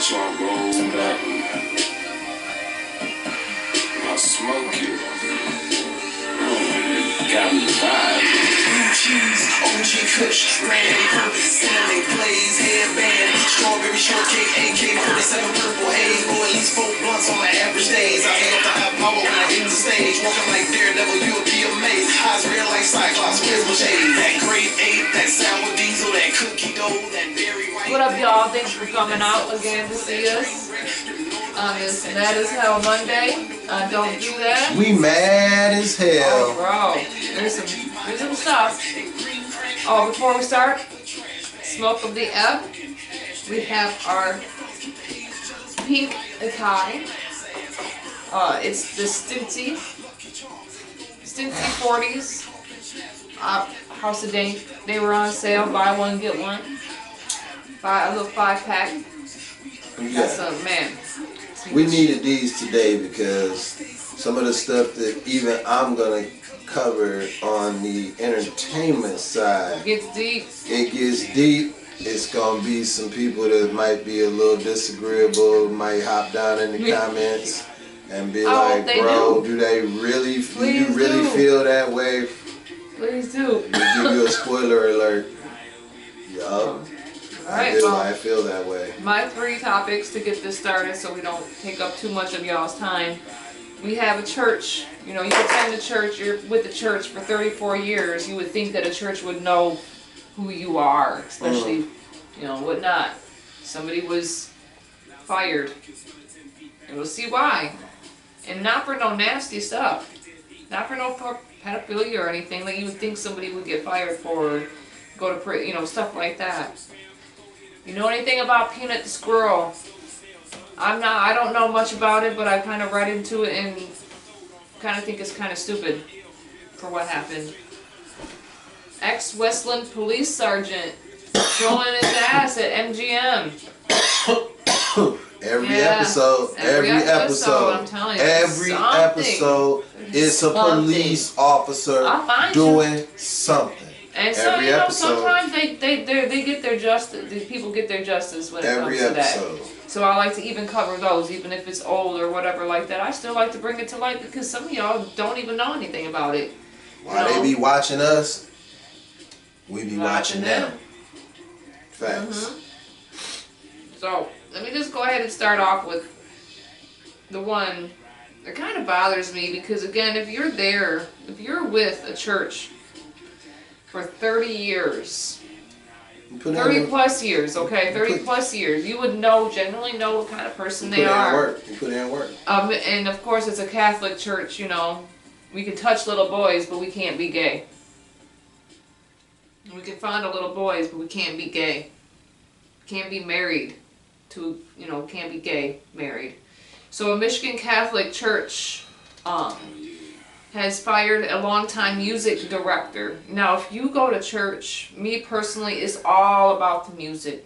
So I roll back, I smoke it. Got me vibe. Blue cheese, OG Kush, granddaddy purple, cinnamon glaze, headband, strawberry shortcake, AK-47 purple haze, or at least 4 blunts on my average days. I hang up the high power when I hit the stage, walking like Daredevil, you'll be amazed. Eyes red like Cyclops, where's my shade? That grade 8, that sour diesel, that cookie dough, that berry white. What up, y'all? Thanks for coming out again to see us on this Mad as Hell Monday. Don't do that. We mad as hell. Oh, bro. There's some stuff. Oh, before we start, smoke of the F. We have our pink Acai. It's the Stinty 40s. House of Dank. They were on sale. Buy one, get one. Buy a little 5-pack. Yeah. That's a man. We needed these today because some of the stuff that even I'm gonna cover on the entertainment side, It gets deep. it gets deep. It's gonna be some people that might be a little disagreeable, might hop down in the comments and be like, bro, do they really, do you really feel that way? Please do. We give you a spoiler alert. Yup. Alright, well, I feel that way. my 3 topics to get this started so we don't take up too much of y'all's time. We have a church. You know, you attend the church, you're with the church for 34 years. You would think that a church would know who you are, especially, you know, whatnot. Somebody was fired. And we'll see why. And not for no nasty stuff. Not for no pedophilia or anything that you would think somebody would get fired for, or go to prison, you know, stuff like that. You know anything about Peanut the Squirrel? I don't know much about it, but I kind of read into it and kind of think it's kind of stupid for what happened. Ex-Westland police sergeant showing his ass at MGM. Every episode, I'm telling you, every episode is a police officer doing something. And so, you know, sometimes they get their justice. The people get their justice when it comes to that. So I like to even cover those, even if it's old or whatever like that. I still like to bring it to light because some of y'all don't even know anything about it. While they be watching us, we be watching them. Facts. So let me just go ahead and start off with the one that kind of bothers me because, again, if you're with a church for 30 years, 30 plus years, okay, 30 plus years, you would generally know what kind of person they are. You put in work. And of course it's a Catholic church, you know, we can touch little boys, but we can't be gay. We can fondle little boys, but we can't be gay. Can't be married to, you know, can't be gay, married. So a Michigan Catholic church, has fired a longtime music director. Now, if you go to church, me personally, it's all about the music.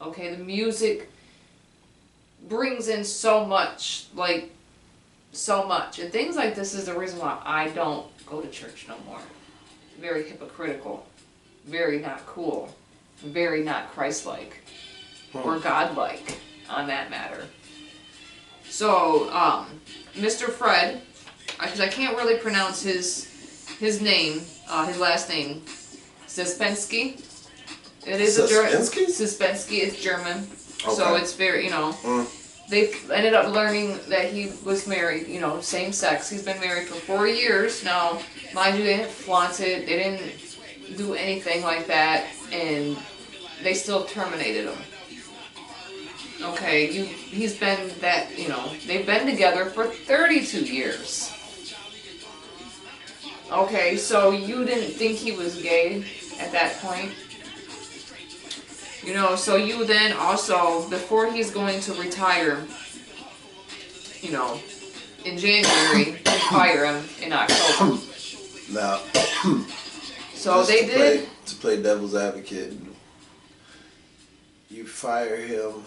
Okay, the music brings in so much, like, so much. And things like this is the reason why I don't go to church no more. Very hypocritical, very not cool, very not Christ-like, or God-like on that matter. So, Mr. Fred, because I can't really pronounce his name, his last name, Suspensky. It is Suspensky is German, so it's very, you know, they ended up learning that he was married, you know, same sex. He's been married for 4 years now. Mind you, they didn't flaunt it, they didn't do anything like that, and they still terminated him. Okay, he's been that, you know, they've been together for 32 years. Okay, so you didn't think he was gay at that point? You know, so you then also, before he's going to retire, you know, in January, you fire him in October. Now, so they did. To play devil's advocate, you fire him.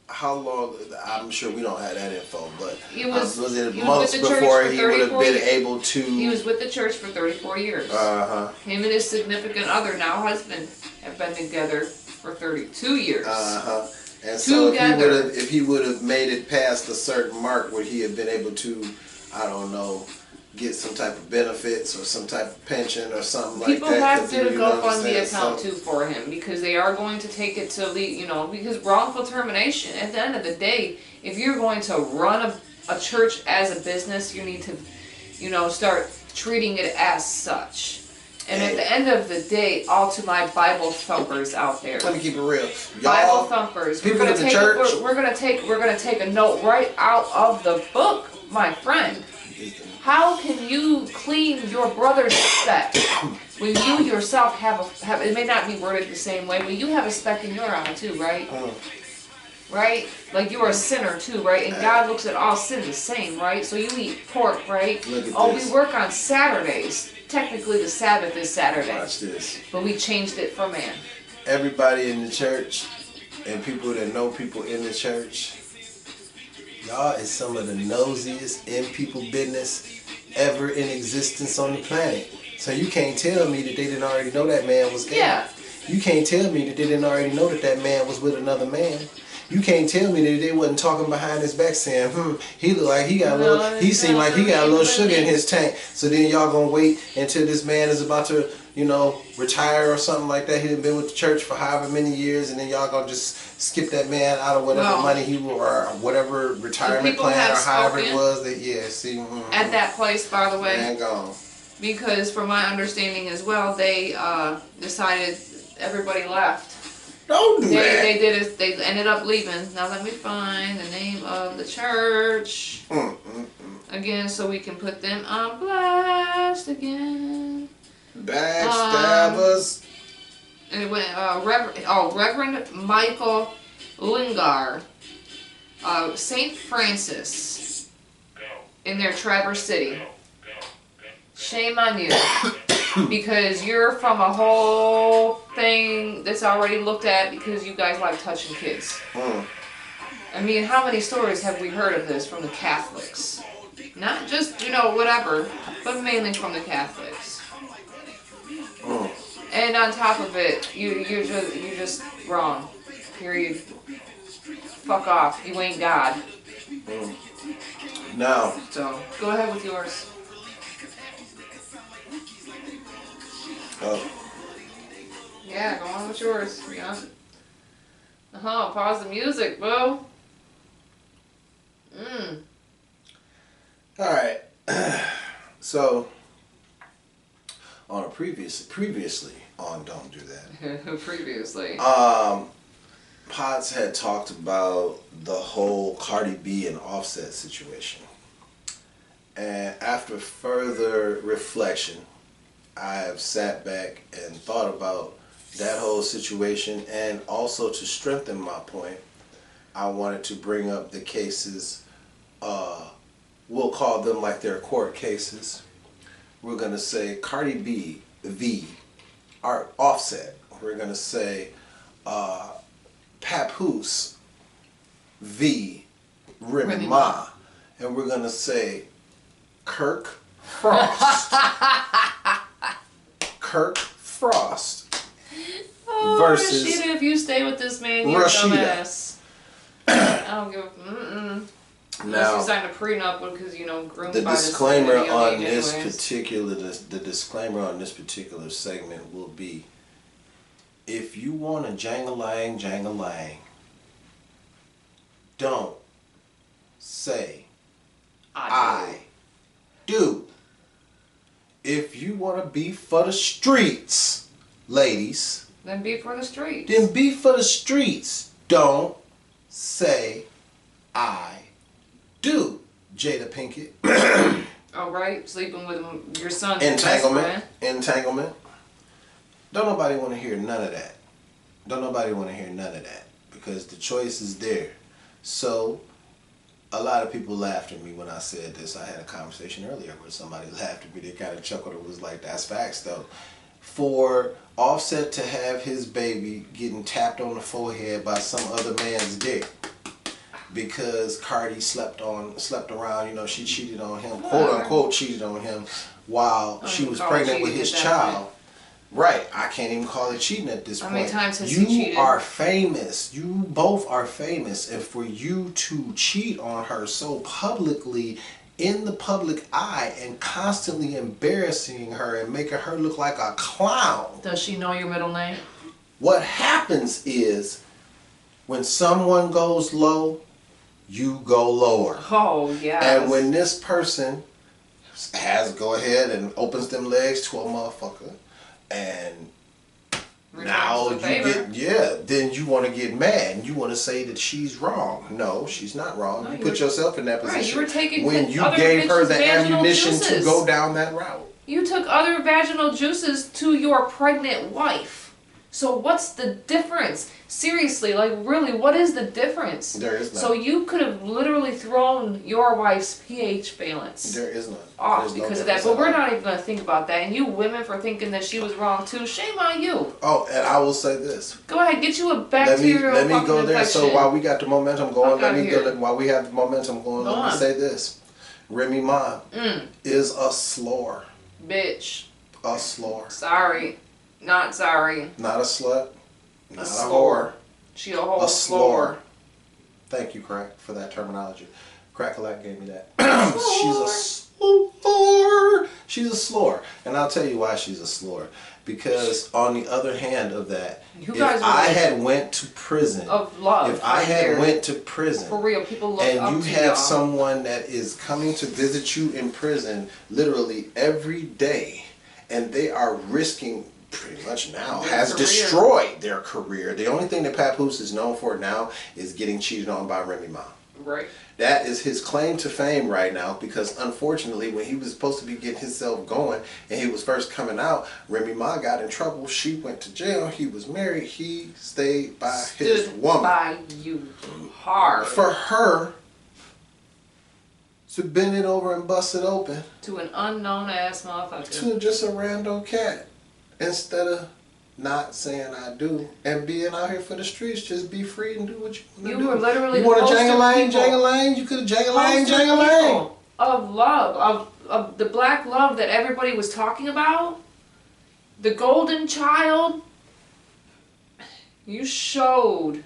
How long? I'm sure we don't have that info, but was it months before he would have been able to? He was with the church for 34 years. Him and his significant other, now husband, have been together for 32 years. And so together. if he would have made it past a certain mark, would he have been able to, I don't know, get some type of benefits or some type of pension or something like that? People have to go fund the account too for him, because they are going to take it to because wrongful termination. At the end of the day, if you're going to run a church as a business, you need to, start treating it as such. And at the end of the day, all to my Bible thumpers out there. Let me keep it real. Bible thumpers. People in the church. We're gonna take a note right out of the book, my friend. How can you clean your brother's speck when you yourself have it may not be worded the same way, but you have a speck in your eye too, right? Right? Like you're a sinner too, right? And God looks at all sin the same, right? So you eat pork, right? We work on Saturdays. Technically the Sabbath is Saturday. Watch this. But we changed it for man. Everybody in the church and people that know people in the church, y'all is some of the nosiest in people business ever in existence on the planet. So you can't tell me that they didn't already know that man was gay. Yeah. You can't tell me that they didn't already know that man was with another man. You can't tell me that they wasn't talking behind his back saying, he look like he got a little, he seemed like he got a little sugar in his tank. So then y'all gonna wait until this man is about to, retire or something like that. He done been with the church for however many years, and then y'all gonna just skip that man out of whatever money he or whatever retirement plan or however it was. At that place, by the way. Man gone. Because from my understanding as well, they decided everybody left. Don't do that. They did it. They ended up leaving. Now let me find the name of the church again, so we can put them on blast again. Backstabbers. And it went Reverend Michael Lingard, Saint Francis, in their Traverse City. Shame on you. Because you're from a whole thing that's already looked at because you guys like touching kids. I mean, how many stories have we heard of this from the Catholics? Not just, whatever, but mainly from the Catholics. And on top of it, you're just wrong. Period. Fuck off. You ain't God. No. So, go ahead with yours. Oh. Yeah, go on with yours. Yeah. Pause the music, boo. Alright. So, on a previously on Don't Do That. Previously. Potts had talked about the whole Cardi B and Offset situation. And after further reflection, I have sat back and thought about that whole situation, and also to strengthen my point, I wanted to bring up the cases, we'll call them like they're court cases. We're going to say Cardi B v. Offset. We're going to say Papoose v. Remy Ma. And we're going to say Kirk Frost. Kirk Frost versus Rashida, if you stay with this man, you're a dumbass. I don't give a Unless you signed a prenup because groomed the by disclaimer this on this particular the disclaimer on this particular segment will be: if you want a jang-a-lang, don't say I do. If you want to be for the streets, ladies, then be for the streets. Then be for the streets. Don't say I do. Jada Pinkett. Oh, right? Sleeping with your son's Entanglement. Don't nobody want to hear none of that. Because the choice is there. So, a lot of people laughed at me when I said this. I had a conversation earlier where somebody laughed at me. They kind of chuckled and was like, that's facts though. For Offset to have his baby getting tapped on the forehead by some other man's dick because Cardi slept around, she cheated on him, quote unquote cheated on him while she was pregnant with his child. Right. I can't even call it cheating at this point. How many times has he cheated? You are famous. You both are famous. And for you to cheat on her so publicly in the public eye and constantly embarrassing her and making her look like a clown. Does she know your middle name? What happens is when someone goes low, you go lower. Oh, yeah. And when this person has go ahead and opens them legs to a motherfucker, and now you get, then you want to get mad and you want to say that she's wrong. No, she's not wrong. No, you put yourself in that position. Right, you were taking when you other gave her the vaginal ammunition juices. to go down that route. You took other vaginal juices to your pregnant wife. So what's the difference? Seriously, like really, what is the difference? There is none. So you could have literally thrown your wife's pH balance There is none. off because of that. But we're not even going to think about that. And you women for thinking that she was wrong too. Shame on you. Oh, and I will say this. Go ahead, get you a bacterial Let me go there. infection. So while we got the momentum going, Fuck outta while we have the momentum going, Go let on. me say this. Remy Ma is a slore. Bitch. A slore. Sorry. Not sorry. Not a slut. Not a slore. whore. She a whole A slore. slore. Thank you, Crack, for that terminology. Crack-a-lack gave me that. She's a slore. She's a slore. And I'll tell you why she's a slore. Because on the other hand of that, You if guys I were had went to prison, of love. if I right had there. went to prison, For real, people look up and to you y'all. have someone that is coming to visit you in prison literally every day, and they are risking pretty much now Their has career. destroyed their career. The only thing that Papoose is known for now is getting cheated on by Remy Ma. Right. That is his claim to fame right now, because unfortunately when he was supposed to be getting himself going and he was first coming out, Remy Ma got in trouble. She went to jail. He was married. He stayed by his woman. By you hard. For her to bend it over and bust it open To an unknown ass motherfucker. to just a rando cat, instead of not saying I do and being out here for the streets, just be free and do what you want to do. You were literally You want to posting jangle-lang, people. jangle-lang? You could have jangle-lang, Posting jangle-lang. people of love, of the black love that everybody was talking about. The golden child. You showed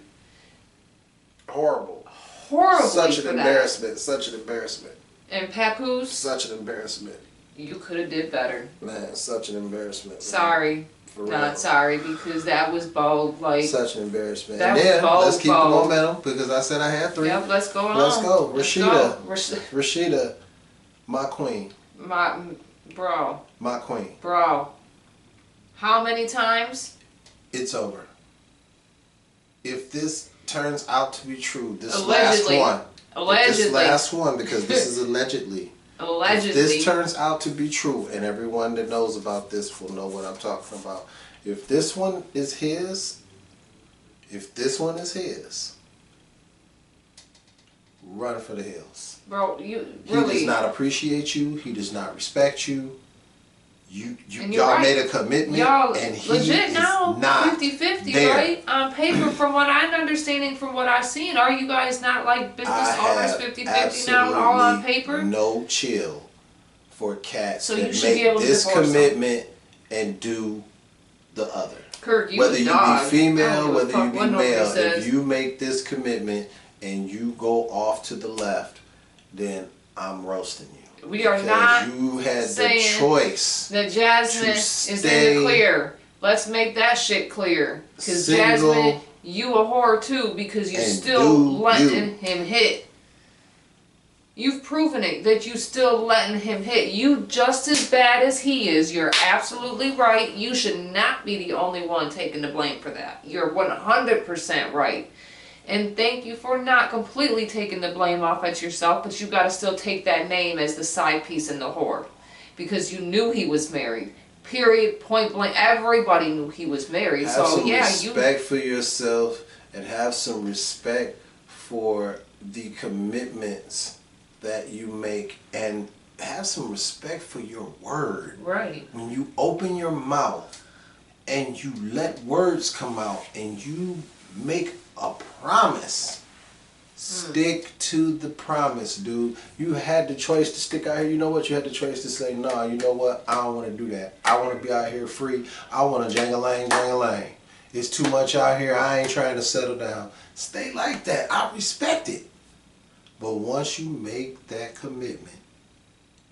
Horrible. horribly Such for an that. embarrassment. Such an embarrassment. And Papoose, Such an embarrassment. you could have did better. Man, such an embarrassment. man. Sorry. For real. Not sorry, because that was bold. Like, Such an embarrassment. That And was then, bold, let's keep bold. the momentum, because I said I had 3. yep, let's go on. Let's go. Let's Rashida. go. Rashida, my queen. Bro. My queen. Bro. How many times? It's over. If this turns out to be true, this Allegedly. last one. Allegedly. This last one, because this is allegedly. Allegedly. If this turns out to be true, and everyone that knows about this will know what I'm talking about. If this one is his, run for the hills. Bro, you He really. does not appreciate you. He does not respect you. And you're Y'all right. made a commitment, Y'all and he legit is now not 50-50, there. right? On paper, from what I'm understanding, from what I've seen, are you guys not like business owners 50-50 now, all on paper? No chill for cats So that you should be make able to this divorce them. commitment and do the other. Kirk, you Whether a you dog. be I female, don't give a whether fuck you be what nobody male, says. if you make this commitment and you go off to the left, then I'm roasting you. We are Because not you had the saying choice. that Jasmine to is in stay the clear. Let's make that shit clear. Because single Jasmine, you a whore too, because you and still do letting him hit. You've proven it that you still letting him hit. You just as bad as he is. You're absolutely right. You should not be the only one taking the blame for that. You're 100% right. And thank you for not completely taking the blame off at yourself, but you got to still take that name as the side piece in the whore. Because you knew he was married. Period. Point blank. Everybody knew he was married. Have So some yeah, respect for yourself, and have some respect for the commitments that you make, and have some respect for your word. Right. When you open your mouth and you let words come out and you make a promise, Stick to the promise, dude. You had the choice to stick out here. You know what? You had the choice to say, nah, you know what? I don't want to do that. I want to be out here free. I want to jang-a-lang, jang-a-lang. It's too much out here. I ain't trying to settle down. Stay like that. I respect it. But once you make that commitment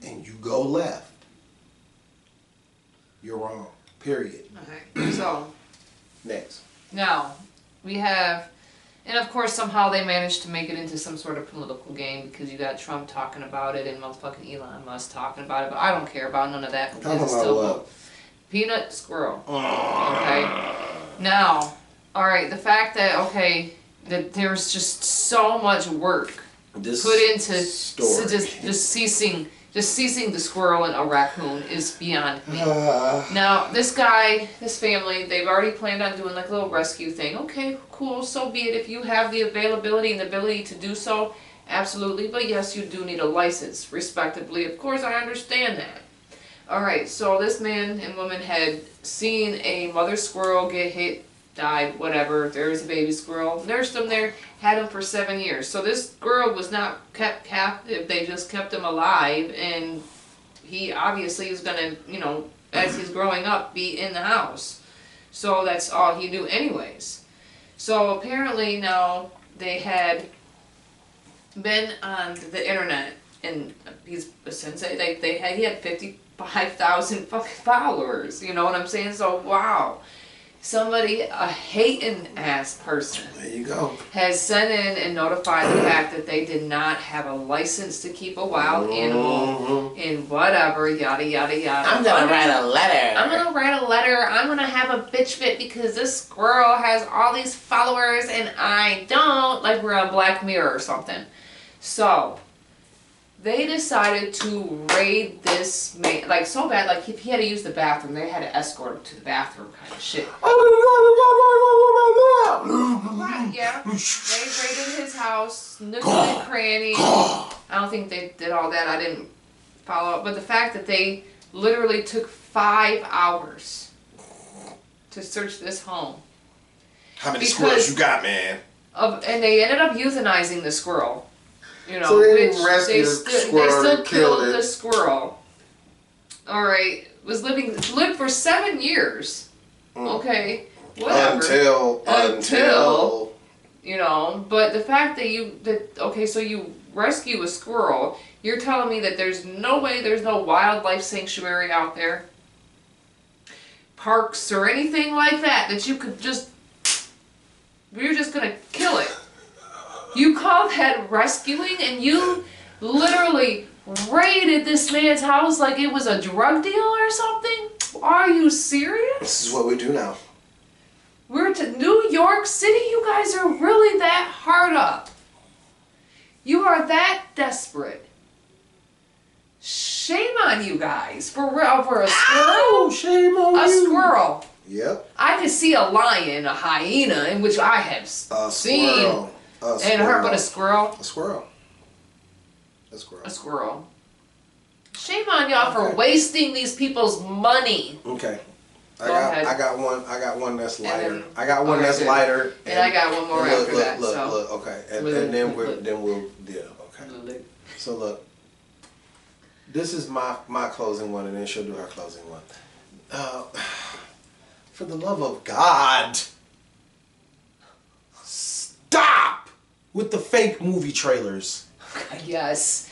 and you go left, you're wrong. Period. Okay. So. Next. Now, we have, and of course somehow they managed to make it into some sort of political game because you got Trump talking about it and motherfucking Elon Musk talking about it, but I don't care about none of that because it's still what? Peanut squirrel. Okay? Now, alright, the fact that, okay, that there's just so much work put into just ceasing the squirrel and a raccoon is beyond me. Now, this guy, this family, they've already planned on doing like a little rescue thing. Okay, cool, so be it. If you have the availability and the ability to do so, absolutely. But yes, you do need a license, respectively. Of course, I understand that. Alright, so this man and woman had seen a mother squirrel get hit, died, whatever. There's a baby squirrel. Nursed him there, had him for 7 years. So this squirrel was not kept captive. They just kept him alive, and he obviously is going to, you know, as he's growing up, be in the house. So that's all he knew anyways. So apparently now they had been on the internet, and he's a sensei. He had 55,000 fucking followers. You know what I'm saying? So wow. Somebody, a hating ass person, there you go, has sent in and notified the fact that they did not have a license to keep a wild animal and whatever, yada yada yada. I'm gonna write a letter. I'm gonna have a bitch fit because this squirrel has all these followers and I don't. Like we're on Black Mirror or something. So they decided to raid this man, like so bad, like if he had to use the bathroom, they had to escort him to the bathroom kind of shit. Yeah, they raided his house, nook and cranny. I don't think they did all that, I didn't follow up, but the fact that they literally took 5 hours to search this home. How many squirrels you got, man? And they ended up euthanizing the squirrel. You know, so they didn't rescue the squirrel, they still killed it. The squirrel. Alright, lived for 7 years. Okay, whatever. Until you know, but the fact that okay, so you rescue a squirrel, you're telling me that there's no way, there's no wildlife sanctuary out there, parks or anything like that you could just, you're just gonna kill it. You call that rescuing, and you literally raided this man's house like it was a drug deal or something? Are you serious? This is what we do now. We're to New York City? You guys are really that hard up. You are that desperate. Shame on you guys. For real, for a squirrel? Ow, shame on you. A squirrel. Yep. I could see a lion, a hyena, in which I have seen. Squirrel. And her, but a squirrel? A squirrel. A squirrel. A squirrel. Shame on y'all for wasting these people's money. Okay. Go ahead. I got one that's lighter. Then, I got one that's lighter. And I got one more after that. Look, okay. And then we'll okay. So look. This is my closing one, and then she'll do her closing one. For the love of God, stop with the fake movie trailers. Yes.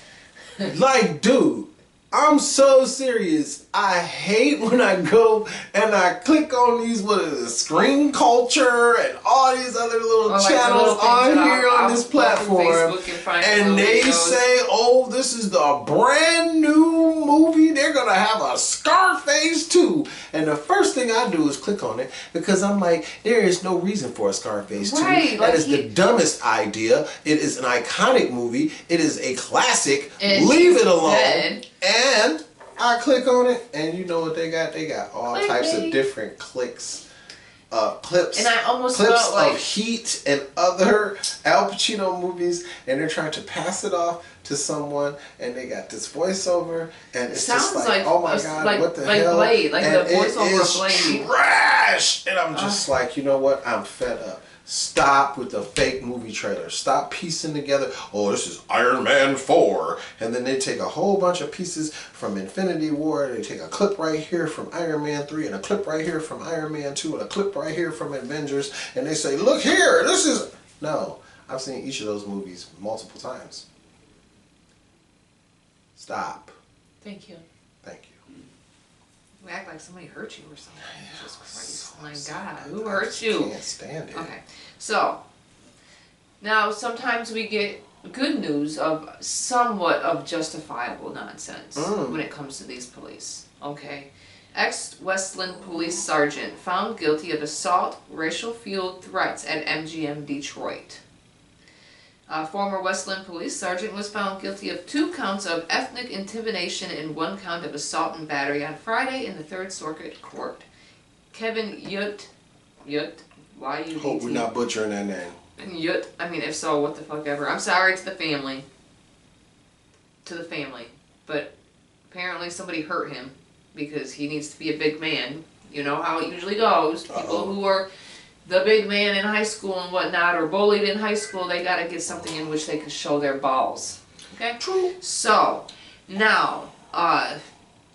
Like, dude, I'm so serious. I hate when I go and I click on these, what is it, Screen Culture and all these other little channels on here on this platform. And they say, oh, this is the brand new movie. They're going to have a Scarface too. And the first thing I do is click on it because I'm like, there is no reason for a Scarface 2. That like is the dumbest idea. It is an iconic movie. It is a classic. Leave it alone. And I click on it, and you know what they got? They got all types of different clips. And I almost felt like of Heat and other Al Pacino movies, and they're trying to pass it off to someone, and they got this voiceover, and it's just like, oh my God, like, what the hell? Blade, like and the voiceover of Blade. Trash! And I'm just like, you know what? I'm fed up. Stop with the fake movie trailer. Stop piecing together, oh, this is Iron Man 4. And then they take a whole bunch of pieces from Infinity War. They take a clip right here from Iron Man 3 and a clip right here from Iron Man 2 and a clip right here from Avengers. And they say, look here, this is... No, I've seen each of those movies multiple times. Stop. Thank you. Thank you. You act like somebody hurt you or something. Jesus Christ. My God. Who hurt you? I can't stand it. Okay. So, now sometimes we get good news of somewhat of justifiable nonsense when it comes to these police. Okay. Ex-Westland police sergeant found guilty of assault, racial-fueled threats at MGM Detroit. Former Westland police sergeant was found guilty of 2 counts of ethnic intimidation and 1 count of assault and battery on Friday in the 3rd Circuit Court. Kevin Yut, Y-U-D-T. Hope we're not butchering that name. Yut, I mean, if so, what the fuck ever. I'm sorry to the family. But apparently somebody hurt him because he needs to be a big man. You know how it usually goes. People who are the big man in high school and whatnot, or bullied in high school, they gotta get something in which they can show their balls. Okay? True. So, now,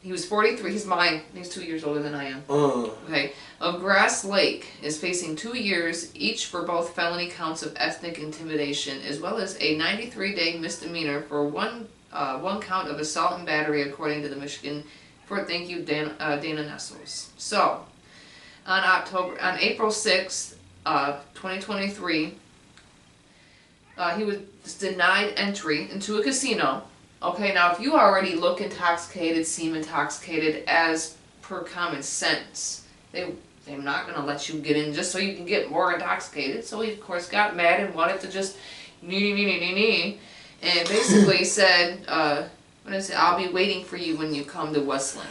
he was 43, he's 2 years older than I am. Okay? Of Grass Lake is facing 2 years each for both felony counts of ethnic intimidation, as well as a 93-day misdemeanor for one count of assault and battery, according to the Michigan Thank you, Dana Nessels. So, on April 6th, 2023, he was denied entry into a casino. Okay, now if you already look intoxicated, seem intoxicated as per common sense, they're not going to let you get in just so you can get more intoxicated. So he, of course, got mad and wanted to just and basically said, I'll be waiting for you when you come to Westland.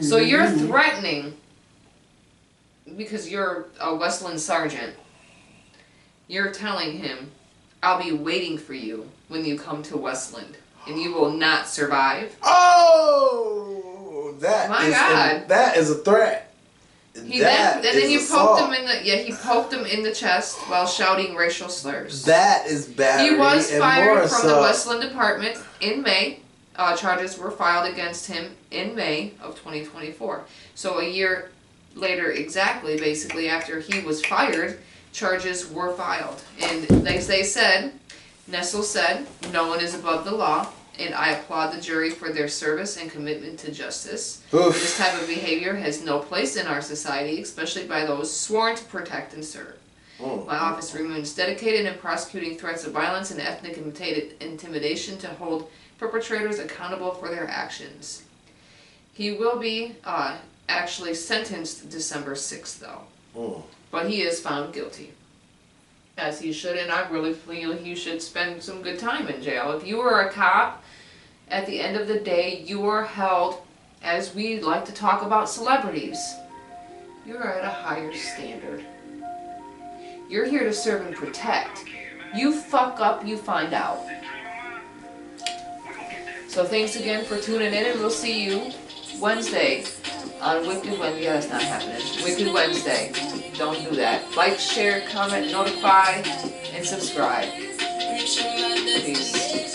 So you're threatening, because you're a Westland sergeant, you're telling him, I'll be waiting for you when you come to Westland, and you will not survive. Oh, that is a threat. Then you poked him in the he poked him in the chest while shouting racial slurs. That is bad. He was fired from the Westland department in May. Charges were filed against him in May of 2024. So a year later, exactly, basically after he was fired, charges were filed. And they said, Nessel said, no one is above the law, and I applaud the jury for their service and commitment to justice. Oof. This type of behavior has no place in our society, especially by those sworn to protect and serve. My office remains dedicated in prosecuting threats of violence and ethnic intimidation to hold perpetrators accountable for their actions. He will be actually sentenced December 6th, though. But he is found guilty. As he should, and I really feel he should spend some good time in jail. If you are a cop, at the end of the day, you are held, as we like to talk about celebrities, you're at a higher standard. You're here to serve and protect. You fuck up, you find out. So thanks again for tuning in, and we'll see you Wednesday on Wicked Wednesday. Yeah, that's not happening. Wicked Wednesday. Don't do that. Like, share, comment, notify, and subscribe. Peace.